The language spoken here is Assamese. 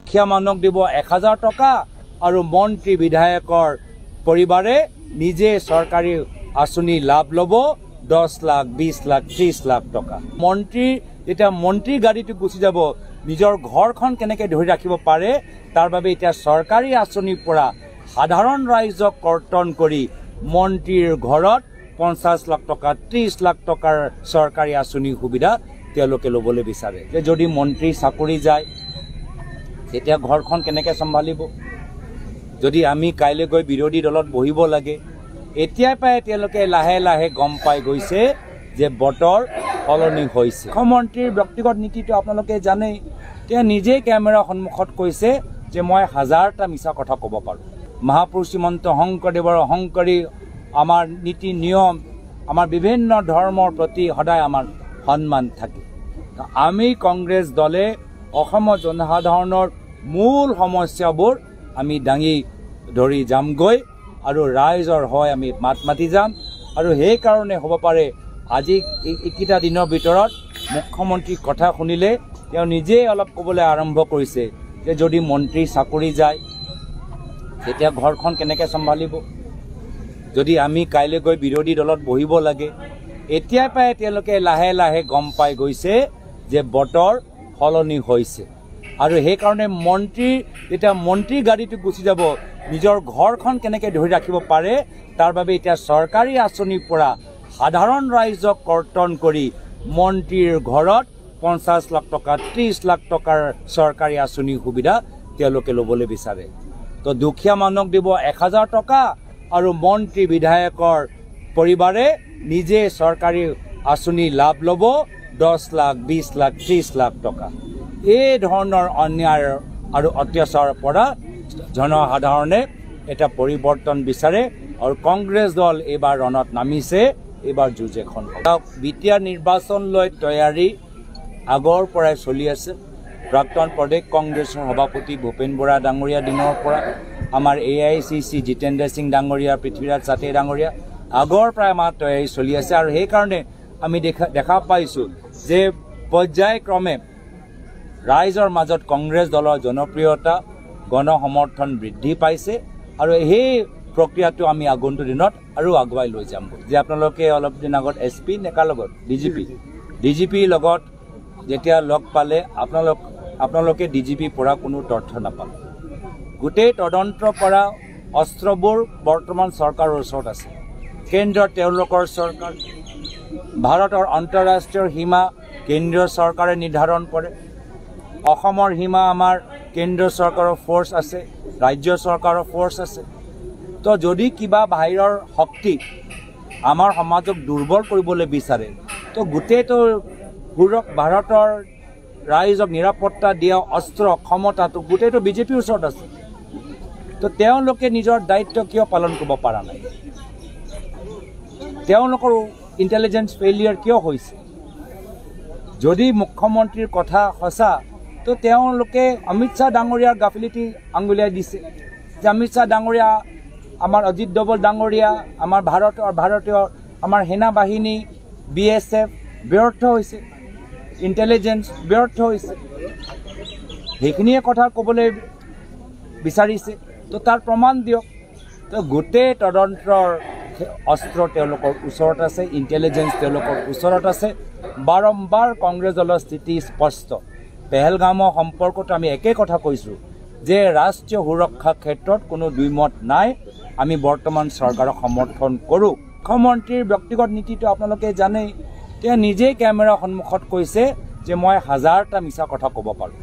দুখীয়া মানুহক দিব 1000 টকা আৰু মন্ত্ৰী বিধায়কৰ পৰিবাৰে নিজে চৰকাৰী আঁচনি লাভ ল'ব 10 লাখ 20 লাখ 30 লাখ টকা। মন্ত্ৰী যেতিয়া মন্ত্ৰী গাড়ীটো গুচি যাব নিজৰ ঘৰখন কেনেকৈ ধৰি ৰাখিব পাৰে তাৰ বাবে এতিয়া চৰকাৰী আঁচনিৰ পৰা সাধাৰণ ৰাইজক কৰ্তন কৰি মন্ত্ৰীৰ ঘৰত 50 লাখ টকা 30 লাখ টকাৰ চৰকাৰী আঁচনিৰ সুবিধা তেওঁলোকে ল'বলৈ বিচাৰে। যে যদি মন্ত্ৰী চাকৰি যায় তেতিয়া ঘৰখন কেনেকৈ চম্ভালিব? যদি আমি কাইলৈ গৈ বিৰোধী দলত বহিব লাগে, এতিয়াই পৰাই তেওঁলোকে লাহে লাহে গম পাই গৈছে যে বতৰ সলনি হৈছে। মুখ্যমন্ত্ৰীৰ ব্যক্তিগত নীতিটো আপোনালোকে জানেই। তেওঁ নিজেই কেমেৰাৰ সন্মুখত কৈছে যে মই 1000টা মিছা কথা ক'ব পাৰোঁ। মহাপুৰুষ শ্ৰীমন্ত শংকৰদেৱৰ অহংকাৰী আমাৰ নীতি নিয়ম, আমাৰ বিভিন্ন ধৰ্মৰ প্ৰতি সদায় আমাৰ সন্মান থাকে। আমি কংগ্ৰেছ দলে অসমৰ জনসাধাৰণৰ মূল সমস্যাবোৰ আমি দাঙি ধৰি যামগৈ আৰু ৰাইজৰ হয় আমি মাত মাতি যাম। আৰু সেইকাৰণে হ'ব পাৰে আজি এইকেইটা দিনৰ ভিতৰত মুখ্যমন্ত্ৰীৰ কথা শুনিলে তেওঁ নিজেই অলপ ক'বলৈ আৰম্ভ কৰিছে যে যদি মন্ত্ৰী চাকৰি যায় তেতিয়া ঘৰখন কেনেকৈ চম্ভালিব? যদি আমি কাইলৈ গৈ বিৰোধী দলত বহিব লাগে, এতিয়াই পৰাই তেওঁলোকে লাহে লাহে গম পাই গৈছে যে বতৰ সলনি হৈছে। আৰু সেইকাৰণে যেতিয়া মন্ত্ৰী গাড়ীটো গুচি যাব নিজৰ ঘৰখন কেনেকৈ ধৰি ৰাখিব পাৰে তাৰ বাবে এতিয়া চৰকাৰী আঁচনিৰ পৰা সাধাৰণ ৰাইজক কৰ্তন কৰি মন্ত্ৰীৰ ঘৰত 50 লাখ টকা 30 লাখ টকাৰ চৰকাৰী আঁচনিৰ সুবিধা তেওঁলোকে ল'বলৈ বিচাৰে। তো দুখীয়া মানুহক দিব 1000 টকা আৰু মন্ত্ৰী বিধায়কৰ পৰিবাৰে নিজে চৰকাৰী আঁচনি লাভ ল'ব 10 লাখ 20 লাখ 30 লাখ টকা। এই ধৰণৰ অন্যায় আৰু অত্যাচাৰৰ পৰা জনসাধাৰণে এটা পৰিৱৰ্তন বিচাৰে আৰু কংগ্ৰেছ দল এইবাৰ ৰণত নামিছে। এইবাৰ যুঁজ এখন বিতিয়া নিৰ্বাচন লৈ তৈয়াৰী আগৰ পৰাই চলি আছে। প্ৰাক্তন প্ৰদেশ কংগ্ৰেছৰ সভাপতি ভূপেন বৰা ডাঙৰীয়া দিনৰ পৰা আমাৰ AICC জিতেন্দ্ৰ সিং ডাঙৰীয়া, পৃথ্বীৰাজ চাটে ডাঙৰীয়া আগৰ পৰাই আমাৰ তৈয়াৰী চলি আছে। আৰু সেইকাৰণে আমি দেখা পাইছোঁ যে পৰ্যায়ক্ৰমে ৰাইজৰ মাজত কংগ্ৰেছ দলৰ জনপ্ৰিয়তা গণ সমৰ্থন বৃদ্ধি পাইছে। আৰু সেই প্ৰক্ৰিয়াটো আমি আগন্তুক দিনত আৰু আগুৱাই লৈ যাম। যে আপোনালোকে অলপ দিন আগত SP নেকাৰ লগত DGPৰ লগত যেতিয়া লগ পালে আপোনালোকে DGPৰ পৰা কোনো তথ্য নাপালে। গোটেই তদন্তৰ পৰা অস্ত্ৰবোৰ বৰ্তমান চৰকাৰৰ ওচৰত আছে। কেন্দ্ৰৰ তেওঁলোকৰ চৰকাৰ, ভাৰতৰ আন্তঃৰাষ্ট্ৰীয় সীমা কেন্দ্ৰীয় চৰকাৰে নিৰ্ধাৰণ কৰে। অসমৰ সীমা আমাৰ কেন্দ্ৰীয় চৰকাৰৰ ফ'ৰ্চ আছে, ৰাজ্য চৰকাৰৰ ফ'ৰ্চ আছে। তো যদি কিবা বাহিৰৰ শক্তি আমাৰ সমাজক দুৰ্বল কৰিবলৈ বিচাৰে তো গোটেইটো ভাৰতৰ ৰাইজক নিৰাপত্তা দিয়া অস্ত্ৰ ক্ষমতাটো গোটেইটো বিজেপিৰ ওচৰত আছে। তো তেওঁলোকে নিজৰ দায়িত্ব কিয় পালন কৰিব পৰা নাই? তেওঁলোকৰ ইণ্টেলিজেন্স ফেইলিয়াৰ কিয় হৈছে? যদি মুখ্যমন্ত্ৰীৰ কথা সঁচা তো তেওঁলোকে অমিত শ্বাহ ডাঙৰীয়াৰ গাফিলতি আঙুলিয়াই দিছে যে অমিত শ্বাহ ডাঙৰীয়া, আমাৰ অজিত ডোভাল ডাঙৰীয়া, আমাৰ ভাৰতীয় আমাৰ সেনা বাহিনী BSF ব্যৰ্থ হৈছে, ইণ্টেলিজেন্স ব্যৰ্থ হৈছে। সেইখিনিয়ে কথা ক'বলৈ বিচাৰিছে। তো তাৰ প্ৰমাণ দিয়ক। তো গোটেই তদন্তৰ অস্ত্ৰ তেওঁলোকৰ ওচৰত আছে, ইণ্টেলিজেন্স তেওঁলোকৰ ওচৰত আছে। বাৰম্বাৰ কংগ্ৰেছ দলৰ স্থিতি স্পষ্ট। পেহেলগামৰ সম্পৰ্কত আমি একে কথা কৈছোঁ যে ৰাষ্ট্ৰীয় সুৰক্ষাৰ ক্ষেত্ৰত কোনো দুইমত নাই। আমি বৰ্তমান চৰকাৰক সমৰ্থন কৰোঁ। মুখ্যমন্ত্ৰীৰ ব্যক্তিগত নীতিটো আপোনালোকে জানেই। তেওঁ নিজেই কেমেৰাৰ সন্মুখত কৈছে যে মই 1000টা মিছা কথা ক'ব পাৰোঁ।